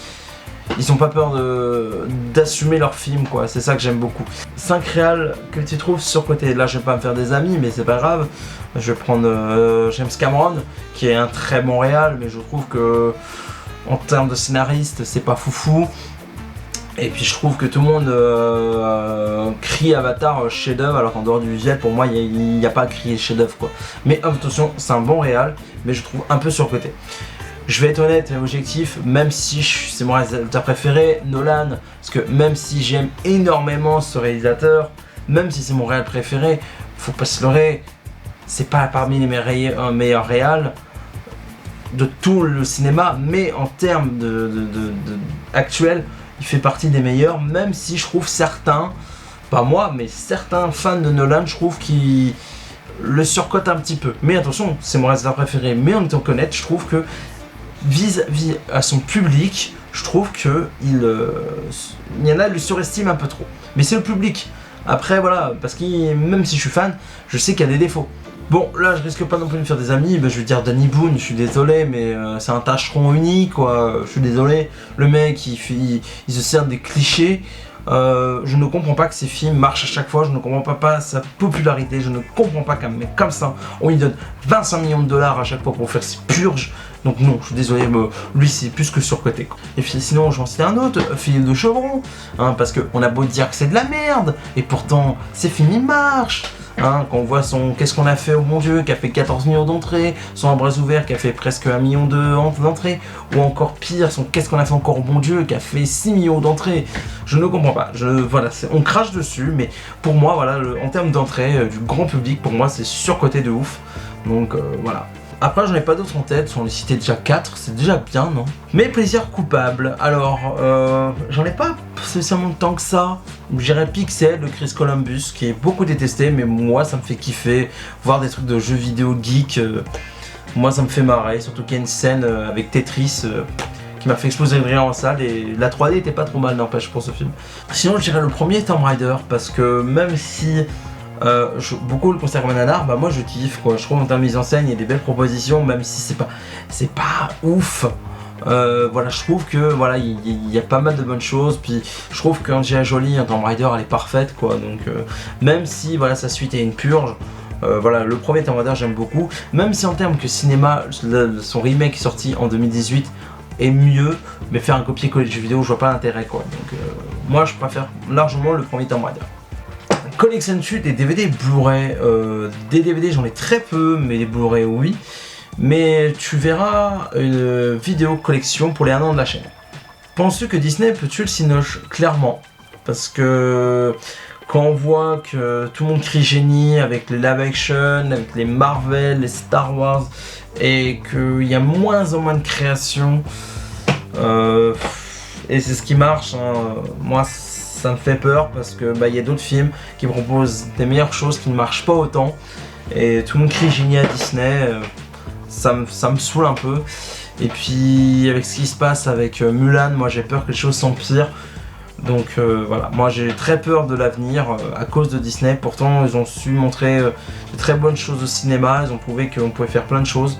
ils ont pas peur d'assumer leur film, quoi, c'est ça que j'aime beaucoup. 5 réals que tu trouves surcotés. Là je vais pas me faire des amis mais c'est pas grave. Je vais prendre James Cameron qui est un très bon réal, mais je trouve que en termes de scénariste c'est pas foufou. Et puis je trouve que tout le monde crie Avatar chef-d'œuvre, alors qu'en dehors du visuel, pour moi, il n'y a pas à crier chef-d'œuvre, quoi. Mais attention, c'est un bon réal, mais je trouve un peu surcoté. Je vais être honnête et objectif, même si c'est mon réalisateur préféré, Nolan, parce que même si j'aime énormément ce réalisateur, même si c'est mon réal préféré, faut pas se leurrer, c'est pas parmi les meilleurs réals de tout le cinéma, mais en termes actuels, il fait partie des meilleurs, même si je trouve certains, pas moi, mais certains fans de Nolan, je trouve qu'ils le surcotent un petit peu. Mais attention, c'est mon réalisateur préféré, mais en étant honnête, je trouve que vis-à-vis à son public, je trouve que il y en a le surestime un peu trop. Mais c'est le public. Après voilà, parce que même si je suis fan, je sais qu'il y a des défauts. Bon, là je risque pas non plus de me faire des amis, je vais dire Danny Boone, je suis désolé, mais c'est un tâcheron unique, quoi, je suis désolé. Le mec, il se sert des clichés. Je ne comprends pas que ces films marchent à chaque fois, je ne comprends pas sa popularité, je ne comprends pas qu'un mec comme ça, on lui donne 25 millions de dollars à chaque fois pour faire ses purges. Donc non, je suis désolé, mais lui c'est plus que surcoté. Et puis sinon, je vais en citer un autre, Philippe de Chevron, hein, parce qu'on a beau dire que c'est de la merde, et pourtant ces films ils marchent. Hein, quand on voit son Qu'est-ce qu'on a fait au bon Dieu qui a fait 14 millions d'entrées, son À bras ouverts qui a fait presque 1 million d'entrées, ou encore pire, son Qu'est-ce qu'on a fait encore au bon Dieu qui a fait 6 millions d'entrées. Je ne comprends pas. Voilà, on crache dessus, mais pour moi, voilà, en termes d'entrée du grand public, pour moi c'est surcoté de ouf. Donc voilà. Après, j'en ai pas d'autres en tête, on les citait déjà 4, c'est déjà bien, non? Mes plaisirs coupables, alors, j'en ai pas spécialement tant que ça. J'irais Pixel de Chris Columbus, qui est beaucoup détesté, mais moi ça me fait kiffer. Voir des trucs de jeux vidéo geek, moi ça me fait marrer, surtout qu'il y a une scène avec Tetris qui m'a fait exploser le rire en salle, et la 3D était pas trop mal, n'empêche, pour ce film. Sinon, je dirais le premier Tomb Raider, parce que même si Beaucoup le considèrent comme un nanar, bah moi je kiffe quoi. Je trouve en termes de mise en scène il y a des belles propositions, même si c'est pas ouf. Voilà, je trouve que voilà, il y a pas mal de bonnes choses. Puis je trouve qu'Angelina Jolie en Tomb Raider elle est parfaite quoi. Donc même si voilà sa suite est une purge, voilà, le premier Tomb Raider j'aime beaucoup. Même si en termes que cinéma, son remake sorti en 2018 est mieux, mais faire un copier-coller de jeux vidéo, je vois pas l'intérêt quoi. Donc moi je préfère largement le premier Tomb Raider. Collection dessus des DVD Blu-ray. Des DVD j'en ai très peu, mais des Blu-ray oui. Mais tu verras une vidéo collection pour les 1 an de la chaîne. Penses-tu que Disney peut tuer le cinoche? Clairement. Parce que quand on voit que tout le monde crie génie avec les live action, avec les Marvel, les Star Wars, et qu'il y a moins en moins de création, et c'est ce qui marche, hein. Moi ça me fait peur parce que y a d'autres films qui proposent des meilleures choses qui ne marchent pas autant, et tout le monde crie génie à Disney. Ça me saoule un peu. Et puis avec ce qui se passe avec Mulan, moi j'ai peur que les choses s'empirent. Donc voilà, moi j'ai très peur de l'avenir à cause de Disney. Pourtant ils ont su montrer de très bonnes choses au cinéma, ils ont prouvé qu'on pouvait faire plein de choses.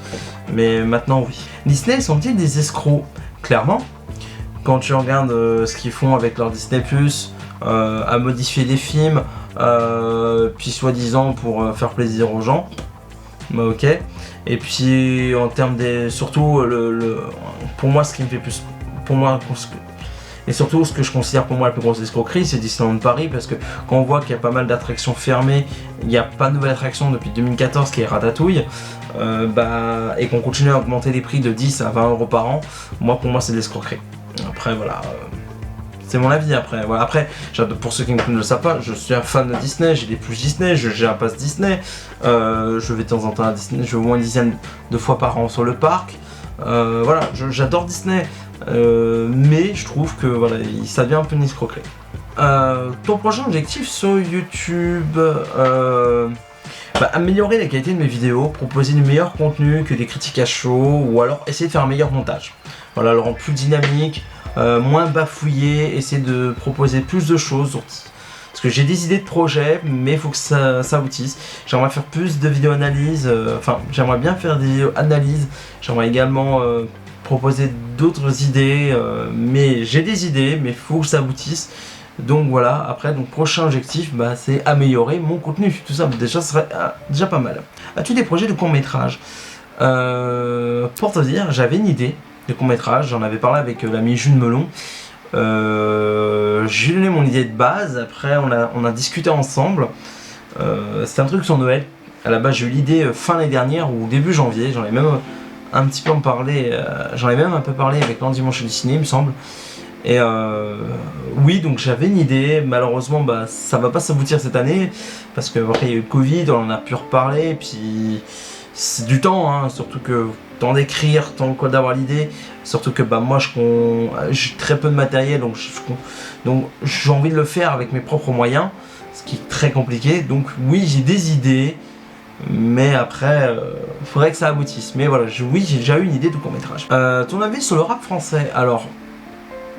Mais maintenant oui. Disney sont-ils des escrocs? Clairement. Quand tu regardes ce qu'ils font avec leur Disney+, à modifier des films, puis soi-disant pour faire plaisir aux gens. Bah ok. Et puis en termes des... Surtout pour moi ce qui me fait plus... Pour moi... Et surtout ce que je considère pour moi la plus grosse escroquerie, c'est Disneyland Paris, parce que quand on voit qu'il y a pas mal d'attractions fermées, il n'y a pas de nouvelle attraction depuis 2014 qui est Ratatouille, et qu'on continue à augmenter les prix de 10 à 20 € par an, pour moi c'est de l'escroquerie. Après voilà... C'est mon avis après. Voilà. Après, pour ceux qui ne le savent pas, je suis un fan de Disney, j'ai des pluches Disney, j'ai un pass Disney. Je vais de temps en temps à Disney, je vais au moins une dizaine de fois par an sur le parc. Voilà, j'adore Disney. Mais je trouve que voilà, ça devient un peu une escroquerie. Ton prochain objectif sur YouTube, améliorer la qualité de mes vidéos, proposer du meilleur contenu que des critiques à chaud, ou alors essayer de faire un meilleur montage. Voilà, le rendre plus dynamique. Moins bafouillé, essayer de proposer plus de choses. Parce que j'ai des idées de projets, mais il faut que ça aboutisse. J'aimerais faire plus de vidéos analyses, j'aimerais bien faire des vidéos analyses. J'aimerais également proposer d'autres idées, mais j'ai des idées, mais il faut que ça aboutisse. Donc voilà, après, prochain objectif, c'est améliorer mon contenu. Tout ça, déjà, ce serait déjà pas mal. As-tu des projets de court-métrage? Pour te dire, j'avais une idée de court-métrage, j'en avais parlé avec l'ami Jules Melon. J'ai donné mon idée de base, après on a discuté ensemble. C'est un truc sur Noël. À la base j'ai eu l'idée fin l'année dernière ou début janvier, j'en ai même un petit peu parlé, j'en ai même un peu parlé avec l'Endimanche du ciné il me semble. Et oui, donc j'avais une idée, malheureusement ça va pas s'aboutir cette année, parce que après il y a eu le Covid, on en a pu reparler, et puis c'est du temps, hein, surtout que temps d'écrire, temps d'avoir l'idée, surtout que moi j'ai très peu de matériel, donc j'ai envie de le faire avec mes propres moyens, ce qui est très compliqué. Donc oui, j'ai des idées, mais après il faudrait que ça aboutisse. Mais voilà, oui, j'ai déjà eu une idée de court-métrage. Ton avis sur le rap français? Alors,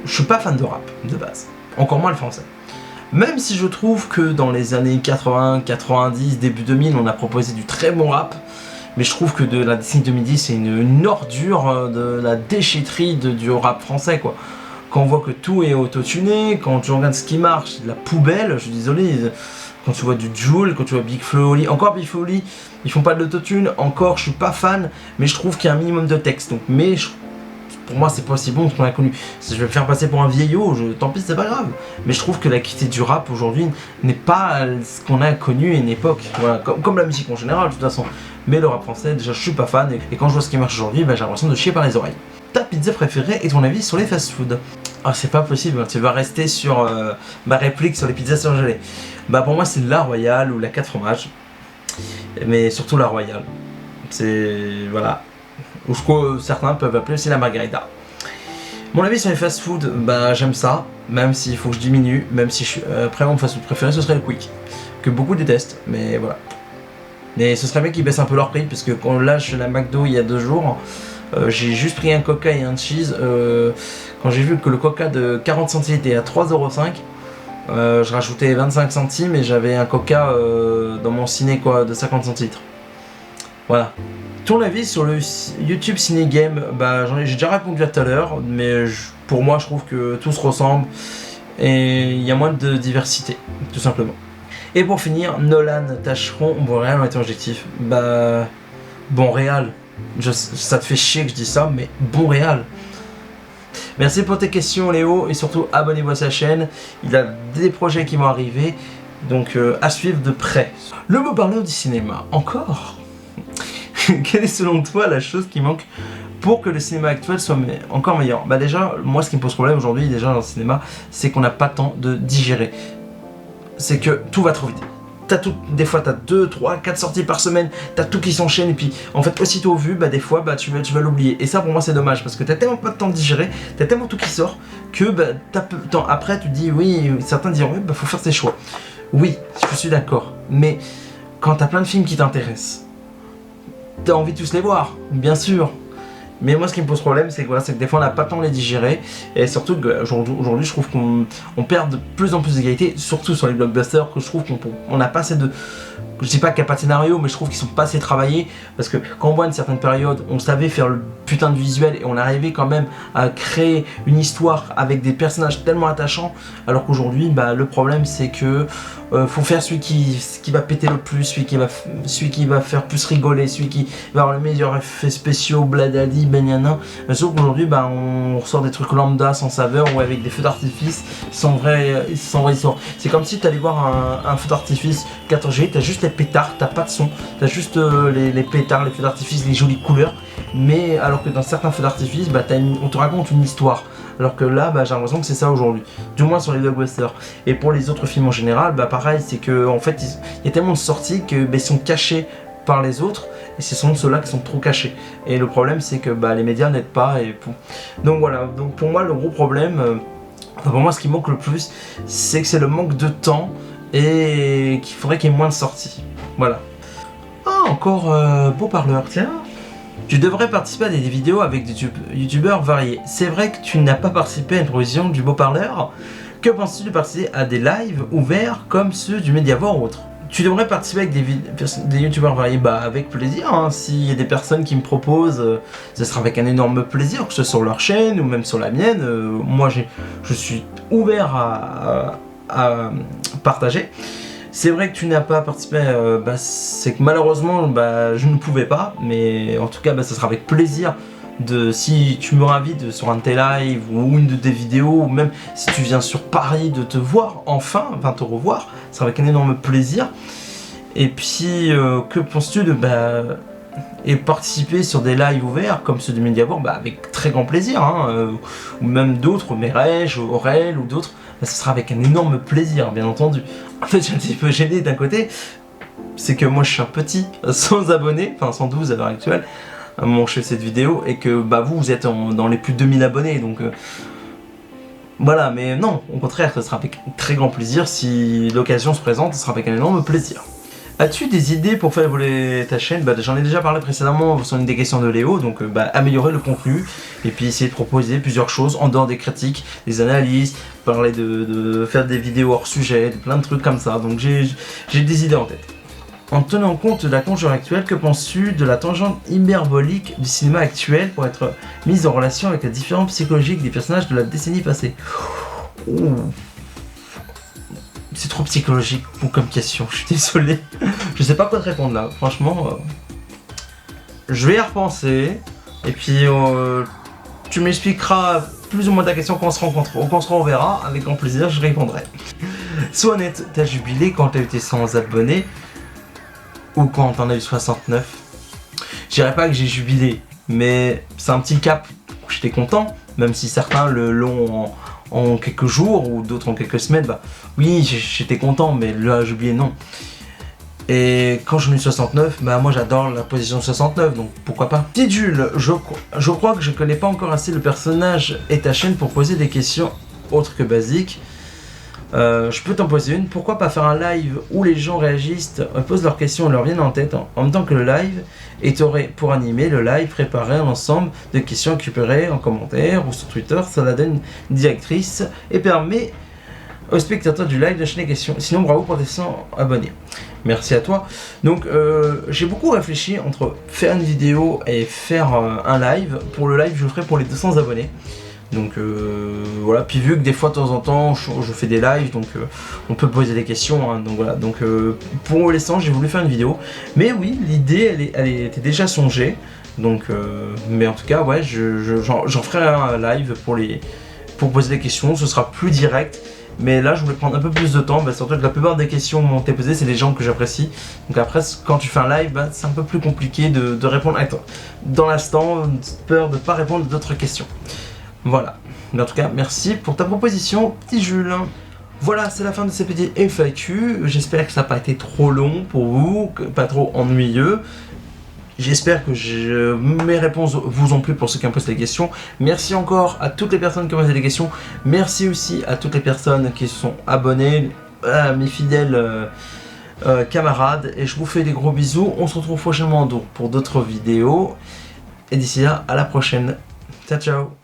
je suis pas fan de rap de base, encore moins le français. Même si je trouve que dans les années 80, 90, début 2000, on a proposé du très bon rap. Mais je trouve que de la décennie 2010, c'est une ordure de la déchetterie du rap français, quoi. Quand on voit que tout est autotuné, quand tu regardes ce qui marche, c'est de la poubelle, je suis désolé. Quand tu vois du Jul, quand tu vois Big Flo Oli, encore Big Flo Oli, ils font pas de l'autotune, encore je suis pas fan, mais je trouve qu'il y a un minimum de texte. Donc, pour moi c'est pas aussi bon ce qu'on a connu. Si je vais me faire passer pour un vieillot, tant pis, c'est pas grave. Mais je trouve que la qualité du rap aujourd'hui n'est pas ce qu'on a connu à une époque. Voilà, comme la musique en général de toute façon. Mais le rap français, déjà je suis pas fan, et quand je vois ce qui marche aujourd'hui, j'ai l'impression de chier par les oreilles. Ta pizza préférée et ton avis sur les fast-food? Ah, c'est pas possible, tu vas rester sur ma réplique sur les pizzas surgelées. Pour moi c'est la Royale ou la 4 fromages, mais surtout la Royale. C'est... voilà. Ou ce que certains peuvent appeler aussi la Margarita. Mon avis sur les fast-food, j'aime ça, même s'il faut que je diminue, même si après mon fast-food préféré ce serait le Quick, que beaucoup détestent, mais voilà. Mais ce serait bien qu'ils baissent un peu leur prix, parce que quand là je suis à la McDo il y a 2 jours, j'ai juste pris un coca et un cheese. Quand j'ai vu que le coca de 40 centilitres était à 3,05 €, Je rajoutais 25 centimes et j'avais un coca dans mon ciné quoi, de 50 centilitres. Voilà. Ton avis sur le YouTube Ciné Game, bah j'ai déjà répondu à tout à l'heure, mais pour moi je trouve que tout se ressemble et il y a moins de diversité, tout simplement. Et pour finir, Nolan Tacheron, bon réal ou objectif, bah bon réal. Ça te fait chier que je dis ça, mais bon réal. Merci pour tes questions Léo, et surtout abonnez-vous à sa chaîne, il a des projets qui vont arriver, donc à suivre de près. Le beau parleur du cinéma, encore. Quelle est selon toi la chose qui manque pour que le cinéma actuel soit encore meilleur? Bah déjà, moi ce qui me pose problème aujourd'hui déjà dans le cinéma, c'est qu'on n'a pas le temps de digérer. C'est que tout va trop vite. Des fois t'as 2, 3, 4 sorties par semaine, t'as tout qui s'enchaîne et puis en fait aussitôt vu, bah des fois bah, tu vas l'oublier. Et ça pour moi c'est dommage parce que t'as tellement pas de temps de digérer, t'as tellement tout qui sort que bah, t'as peu de temps. Après tu te dis oui, certains diront oui, bah faut faire ses choix. Oui, je suis d'accord, mais quand t'as plein de films qui t'intéressent, t'as envie de tous les voir, bien sûr. Mais moi ce qui me pose problème c'est que des fois on n'a pas le temps de les digérer et surtout qu'aujourd'hui je trouve qu'on perd de plus en plus d'égalité, surtout sur les blockbusters, que je trouve qu'on n'a pas assez de... Je dis pas qu'il n'y a pas de scénario, mais je trouve qu'ils sont pas assez travaillés parce que quand on voit une certaine période, on savait faire le putain de visuel et on arrivait quand même à créer une histoire avec des personnages tellement attachants, alors qu'aujourd'hui bah, le problème c'est que faut faire celui qui va péter le plus, celui qui va faire plus rigoler, celui qui va avoir les meilleurs effets spéciaux, bladali, benyana. Sauf qu'aujourd'hui bah, on ressort des trucs lambda sans saveur ou avec des feux d'artifice sans vrai histoire. C'est comme si tu allais voir un feu d'artifice 4G, t'as juste les pétards, t'as pas de son, t'as juste les pétards, les feux d'artifice, les jolies couleurs, mais alors que dans certains feux d'artifice, bah, on te raconte une histoire. Alors que là, bah, j'ai l'impression que c'est ça aujourd'hui, du moins sur les blockbusters. Et pour les autres films en général, bah, pareil, c'est que en fait, il y a tellement de sorties que bah, ils sont cachés par les autres, et ce sont ceux-là qui sont trop cachés. Et le problème, c'est que bah, les médias n'aident pas. Donc voilà, donc pour moi, le gros problème, pour moi, ce qui manque le plus, c'est que c'est le manque de temps et qu'il faudrait qu'il y ait moins de sorties. Voilà. Ah, encore beau parleur, tiens. Tu devrais participer à des vidéos avec des youtubeurs variés. C'est vrai que tu n'as pas participé à une provision du beau parleur. Que penses-tu de participer à des lives ouverts comme ceux du Mediavore ou autres? Tu devrais participer avec des youtubeurs variés, bah avec plaisir, hein. S'il y a des personnes qui me proposent, ce sera avec un énorme plaisir, que ce soit sur leur chaîne ou même sur la mienne. Moi je suis ouvert à partager. C'est vrai que tu n'as pas participé, bah, c'est que malheureusement bah, je ne pouvais pas, mais en tout cas bah, ça sera avec plaisir si tu me invites sur un de tes lives ou une de tes vidéos, ou même si tu viens sur Paris de te voir enfin te revoir, ça sera avec un énorme plaisir. Et puis que penses-tu de et participer sur des lives ouverts comme ceux du Mediavore, bah, avec très grand plaisir, hein, ou même d'autres, Merège, Aurel ou d'autres, bah, ce sera avec un énorme plaisir, bien entendu. En fait, je suis un petit peu gêné d'un côté, c'est que moi je suis un petit, sans abonnés, enfin 112 à l'heure actuelle, à mon chef cette vidéo, et que bah, vous êtes dans les plus de 2000 abonnés, donc voilà, mais non, au contraire, ce sera avec très grand plaisir, si l'occasion se présente, ce sera avec un énorme plaisir. As-tu des idées pour faire évoluer ta chaîne? Bah, j'en ai déjà parlé précédemment sur une des questions de Léo, donc améliorer le contenu et puis essayer de proposer plusieurs choses en dehors des critiques, des analyses, parler de faire des vidéos hors sujet, plein de trucs comme ça, donc j'ai des idées en tête. En tenant compte de la conjoncture actuelle, que penses-tu de la tangente hyperbolique du cinéma actuel pour être mise en relation avec la différence psychologique des personnages de la décennie passée? Ouh. C'est trop psychologique comme question, je suis désolé. Je sais pas quoi te répondre là, franchement. Je vais y repenser. Et puis tu m'expliqueras plus ou moins ta question quand on se rencontrera. Quand on se reverra, avec grand plaisir, je répondrai. Sois honnête, t'as jubilé quand t'as été 100 abonnés ou quand t'en as eu 69? Je dirais pas que j'ai jubilé, mais c'est un petit cap. J'étais content, même si certains l'ont en quelques jours ou d'autres en quelques semaines, bah oui j'étais content, mais là jubilé non. Et quand j'en ai eu 69, bah moi j'adore la position 69, donc pourquoi pas. Petite Jules, je crois que je connais pas encore assez le personnage et ta chaîne pour poser des questions autres que basiques. Je peux t'en poser une. Pourquoi pas faire un live où les gens réagissent, posent leurs questions et leur viennent en tête en même temps que le live, et t'aurais pour animer le live préparé un ensemble de questions récupérées en commentaire ou sur Twitter. Ça la donne une directrice et permet aux spectateurs du live de chaîne questions. Sinon, bravo pour tes 100 abonnés. Merci à toi. Donc, j'ai beaucoup réfléchi entre faire une vidéo et faire un live. Pour le live, je le ferai pour les 200 abonnés. Donc voilà, puis vu que des fois de temps en temps je fais des lives, donc on peut poser des questions, hein, donc voilà, donc pour l'instant j'ai voulu faire une vidéo, mais oui, l'idée elle était déjà songée, donc mais en tout cas ouais, j'en ferai un live pour poser des questions, ce sera plus direct, mais là je voulais prendre un peu plus de temps, surtout que la plupart des questions m'ont été posées, c'est des gens que j'apprécie, donc après quand tu fais un live, c'est un peu plus compliqué de répondre à toi. Dans l'instant, peur de ne pas répondre à d'autres questions. Voilà, mais en tout cas, merci pour ta proposition, petit Jules. Voilà, c'est la fin de ces petits FAQ. J'espère que ça n'a pas été trop long pour vous, pas trop ennuyeux. J'espère que mes réponses vous ont plu pour ceux qui ont posé des questions. Merci encore à toutes les personnes qui ont posé des questions. Merci aussi à toutes les personnes qui se sont abonnées, à mes fidèles camarades. Et je vous fais des gros bisous. On se retrouve prochainement donc pour d'autres vidéos. Et d'ici là, à la prochaine. Ciao, ciao.